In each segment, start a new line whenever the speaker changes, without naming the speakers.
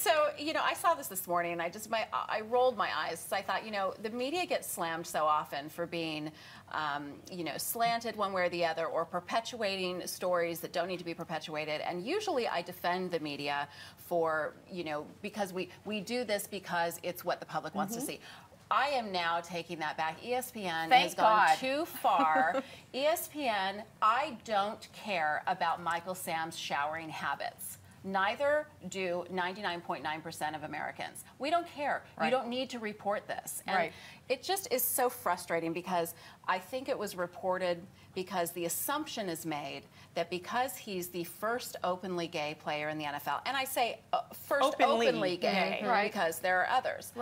So, you know, I saw this morning, and I rolled my eyes. So I thought, you know, the media gets slammed so often for being, you know, slanted one way or the other, or perpetuating stories that don't need to be perpetuated. And usually I defend the media for, you know, because we do this because it's what the public wants to see. I am now taking that back. ESPN has gone too far. ESPN, I don't care about Michael Sam's showering habits. Neither do 99.9% of Americans. We don't care. You don't need to report this. And it just is so frustrating, because I think it was reported because the assumption is made that because he's the first openly gay player in the NFL, and I say first openly gay because there are others.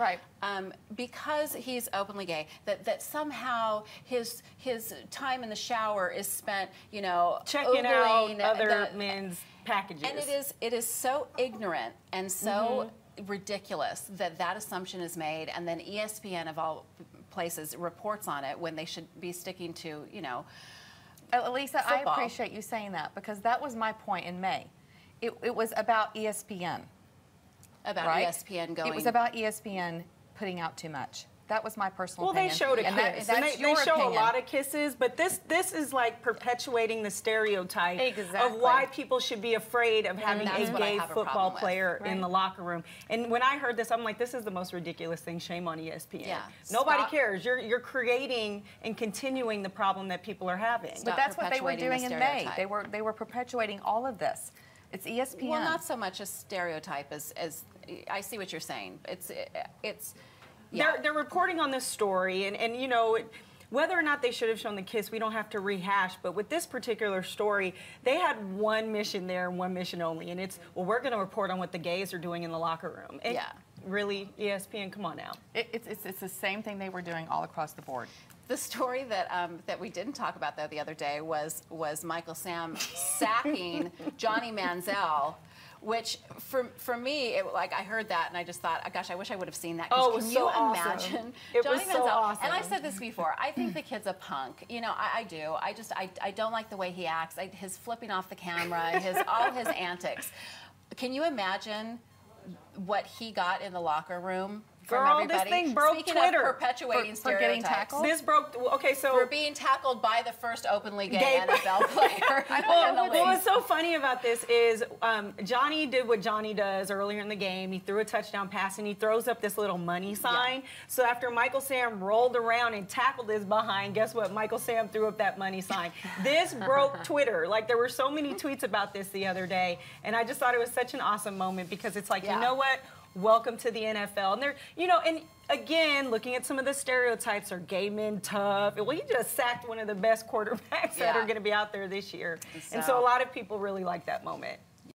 Because he's openly gay, that somehow his time in the shower is spent, you know,
checking out other men's packages.
And it is so ignorant and so ridiculous that that assumption is made, and then ESPN of all places reports on it when they should be sticking to, you know,
Lisa, football. I appreciate you saying that, because that was my point in May. It was about ESPN.
About ESPN going.
It was about ESPN putting out too much. That was my personal opinion.
Well, they showed a kiss. And they show a lot of kisses, but this is like perpetuating the stereotype of why people should be afraid of having a gay football player in the locker room. And when I heard this, I'm like, this is the most ridiculous thing. Shame on ESPN. Nobody cares. You're creating and continuing the problem that people are having.
But that's what they were doing in May. They were perpetuating all of this. It's ESPN.
Well, not so much a stereotype as I see what you're saying. It's
They're reporting on this story, and you know, whether or not they should have shown the kiss, we don't have to rehash. But with this particular story, they had one mission there and one mission only, and it's, well, we're going to report on what the gays are doing in the locker room. And really, ESPN, come on now.
It's the same thing they were doing all across the board.
The story that we didn't talk about the other day was Michael Sam sacking Johnny Manziel. Which, for me, like, I heard that and I just thought, gosh, I wish I would have seen that.
Oh, it was
can
so
you
awesome.
imagine?
It
Johnny
was so
Manziel,
awesome.
and I said this before, I think the kid's a punk. You know, I do. I don't like the way he acts. His flipping off the camera, all his antics. Can you imagine what he got in the locker room?
Girl, this thing broke
Speaking
Twitter.
Of perpetuating
for getting tackled.
This broke. Okay, so
for being tackled by the first openly gay NFL player.
What's so funny about this is Johnny did what Johnny does earlier in the game. He threw a touchdown pass and he throws up this little money sign. So after Michael Sam rolled around and tackled his behind, guess what? Michael Sam threw up that money sign. This broke Twitter. Like, there were so many tweets about this the other day, and I just thought it was such an awesome moment, because it's like, you know what? Welcome to the NFL. And they're, you know, and again, looking at some of the stereotypes, are gay men tough? Well, he just sacked one of the best quarterbacks that are going to be out there this year. And so a lot of people really like that moment.